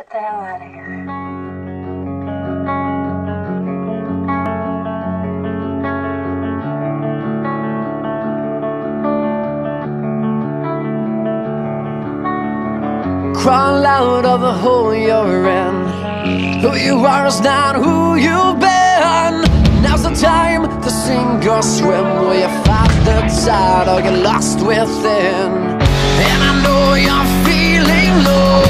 Get the hell out of here. Crawl out of the hole you're in. Who you are is not who you've been. Now's the time to sink or swim. Will you fight the tide or get lost within? And I know you're feeling low,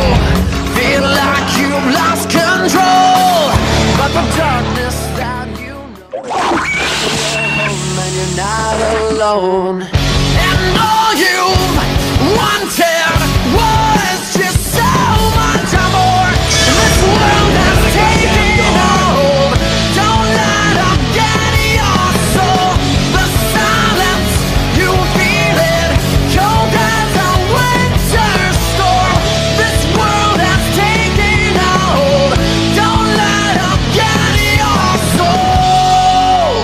feel like you've lost control, but the darkness that you know you're home and you're not alone. And all you've wanted was just so much more. This world has taken a hold. Don't let them get your soul. The silence, you feel it, cold as a winter storm. This world has taken a hold. Don't let them get your soul.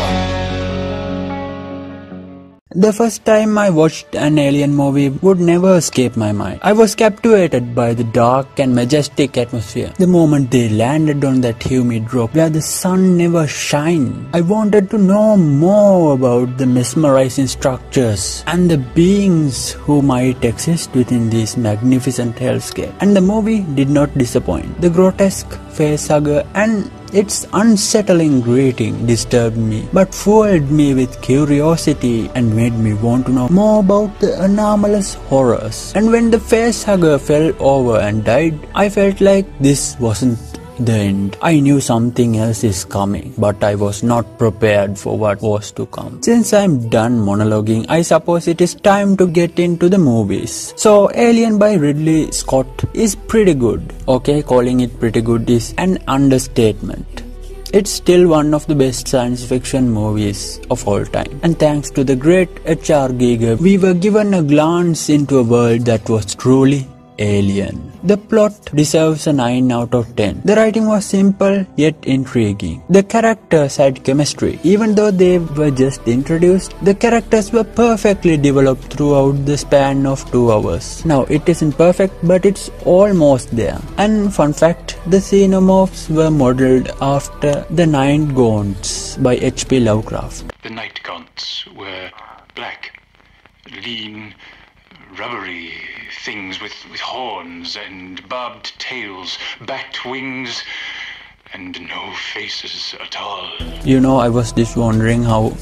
The first time I watched an alien movie would never escape my mind. I was captivated by the dark and majestic atmosphere. The moment they landed on that humid rock where the sun never shined, I wanted to know more about the mesmerizing structures and the beings who might exist within this magnificent hellscape. And the movie did not disappoint. The grotesque facehugger and its unsettling greeting disturbed me, but fueled me with curiosity and made me want to know more about the anomalous horrors. And when the facehugger fell over and died, I felt like this wasn't the end. I knew something else is coming, but I was not prepared for what was to come. Since I'm done monologuing, I suppose it is time to get into the movies. So Alien by Ridley Scott is pretty good. Okay, calling it pretty good is an understatement. It's still one of the best science fiction movies of all time. And thanks to the great H.R. Giger, we were given a glance into a world that was truly alien. The plot deserves a 9 out of 10. The writing was simple yet intriguing. The characters had chemistry. Even though they were just introduced, the characters were perfectly developed throughout the span of 2 hours. Now, it isn't perfect, but it's almost there. And fun fact, the xenomorphs were modeled after the Night Gaunts by H.P. Lovecraft. The Night Gaunts were black, lean, rubbery things with horns and barbed tails, bat wings, and no faces at all. You know, I was just wondering how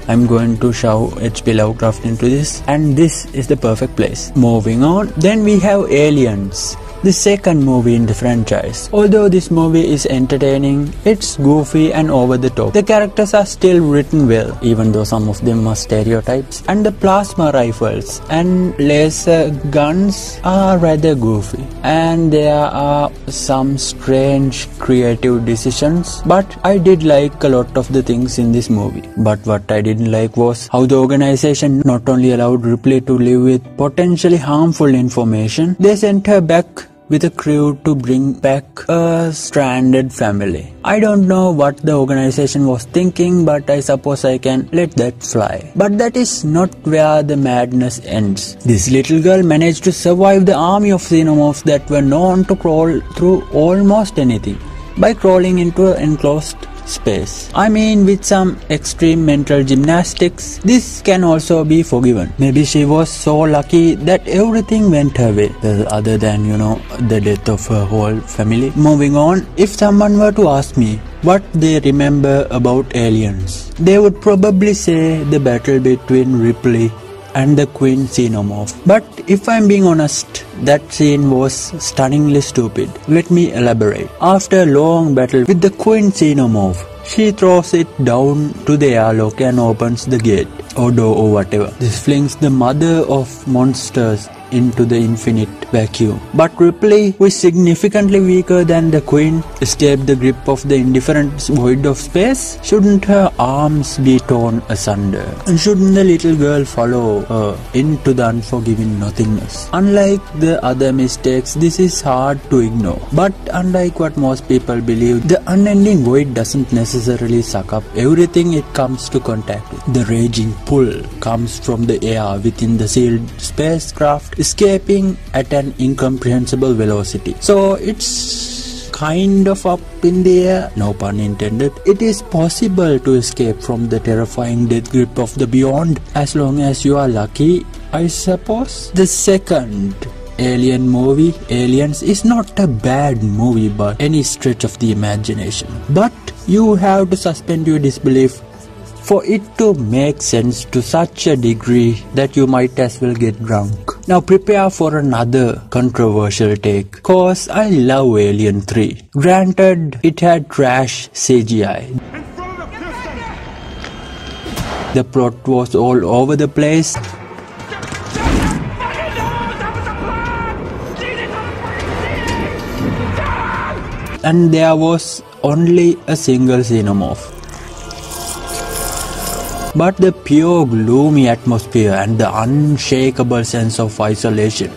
I'm going to shove H.P. Lovecraft into this, and this is the perfect place. Moving on, then we have Aliens, the second movie in the franchise. Although this movie is entertaining, it's goofy and over the top. The characters are still written well, even though some of them are stereotypes. And the plasma rifles and laser guns are rather goofy. And there are some strange creative decisions, but I did like a lot of the things in this movie. But what I didn't like was how the organization not only allowed Ripley to live with potentially harmful information, they sent her back with a crew to bring back a stranded family. I don't know what the organization was thinking, but I suppose I can let that fly. But that is not where the madness ends. This little girl managed to survive the army of xenomorphs that were known to crawl through almost anything by crawling into an enclosed space. I mean, with some extreme mental gymnastics, this can also be forgiven. Maybe she was so lucky that everything went her way, other than, you know, the death of her whole family. Moving on, if someone were to ask me what they remember about Aliens, they would probably say the battle between Ripley and the Queen Xenomorph. But if I'm being honest, that scene was stunningly stupid. Let me elaborate. After a long battle with the Queen Xenomorph, she throws it down to the airlock and opens the gate or door or whatever. This flings the mother of monsters into the infinite vacuum. But Ripley, who is significantly weaker than the Queen, escaped the grip of the indifferent void of space. Shouldn't her arms be torn asunder? And shouldn't the little girl follow her into the unforgiving nothingness? Unlike the other mistakes, this is hard to ignore. But unlike what most people believe, the unending void doesn't necessarily suck up everything it comes to contact with. The raging pull comes from the air within the sealed spacecraft, escaping at an incomprehensible velocity. So it's kind of up in the air, no pun intended. It is possible to escape from the terrifying death grip of the beyond as long as you are lucky, I suppose. The second Alien movie, Aliens, is not a bad movie by any stretch of the imagination. But you have to suspend your disbelief for it to make sense to such a degree that you might as well get drunk. Now prepare for another controversial take, cause I love Alien 3. Granted, it had trash CGI. The plot was all over the place. And there was only a single xenomorph. But the pure gloomy atmosphere and the unshakable sense of isolation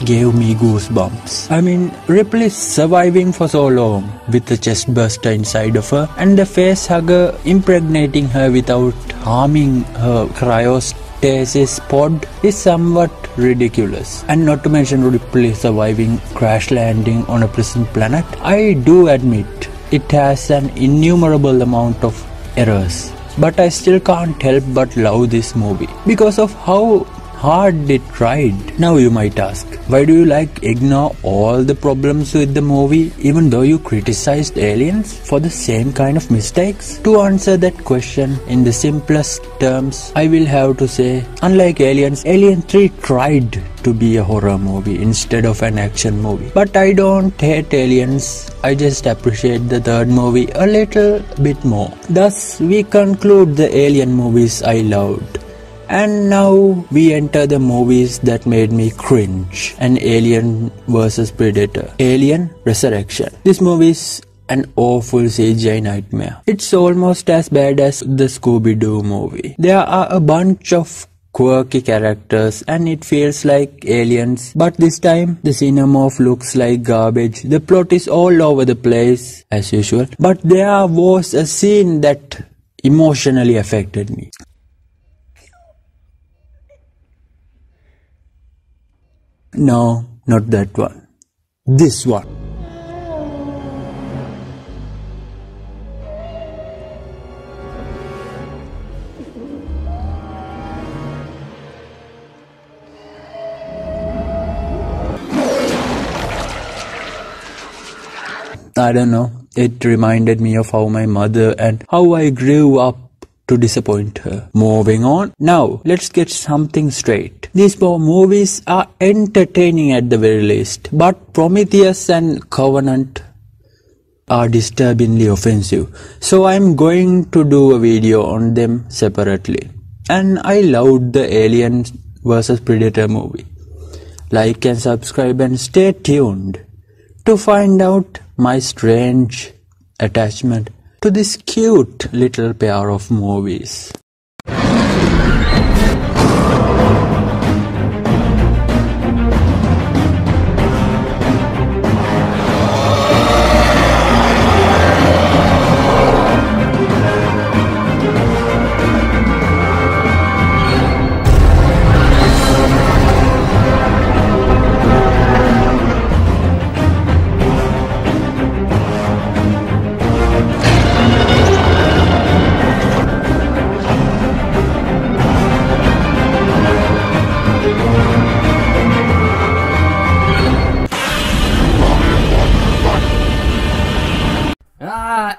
gave me goosebumps. I mean, Ripley surviving for so long with a chest burster inside of her and the face hugger impregnating her without harming her cryostasis pod is somewhat ridiculous. And not to mention Ripley surviving crash landing on a prison planet. I do admit it has an innumerable amount of errors, but I still can't help but love this movie because of how hard it tried. Now you might ask, why do you ignore all the problems with the movie even though you criticized Aliens for the same kind of mistakes? To answer that question in the simplest terms, I will have to say, unlike Aliens, Alien 3 tried to be a horror movie instead of an action movie. But I don't hate Aliens, I just appreciate the third movie a little bit more. Thus, we conclude the Alien movies I loved. And now we enter the movies that made me cringe. An Alien vs Predator. Alien Resurrection. This movie is an awful CGI nightmare. It's almost as bad as the Scooby-Doo movie. There are a bunch of quirky characters and it feels like Aliens, but this time the xenomorph looks like garbage. The plot is all over the place as usual, but there was a scene that emotionally affected me. No, not that one. This one. I don't know. It reminded me of how my mother and how I grew up to disappoint her. Moving on. Now, let's get something straight. These four movies are entertaining at the very least, but Prometheus and Covenant are disturbingly offensive. So I'm going to do a video on them separately. And I loved the Alien vs Predator movie. Like and subscribe and stay tuned to find out my strange attachment to this cute little pair of movies.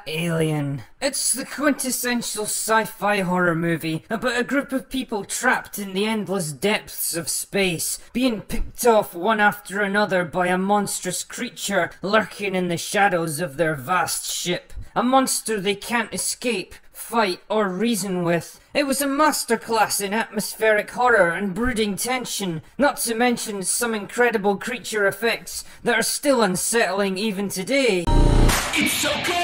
Alien. It's the quintessential sci-fi horror movie about a group of people trapped in the endless depths of space, being picked off one after another by a monstrous creature lurking in the shadows of their vast ship. A monster they can't escape, fight, or reason with. It was a masterclass in atmospheric horror and brooding tension, not to mention some incredible creature effects that are still unsettling even today. It's okay.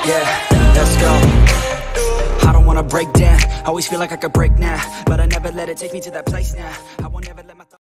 Yeah. let's go. I don't wanna break down, always feel like I could break now, but I never let it take me to that place now. I won't ever let my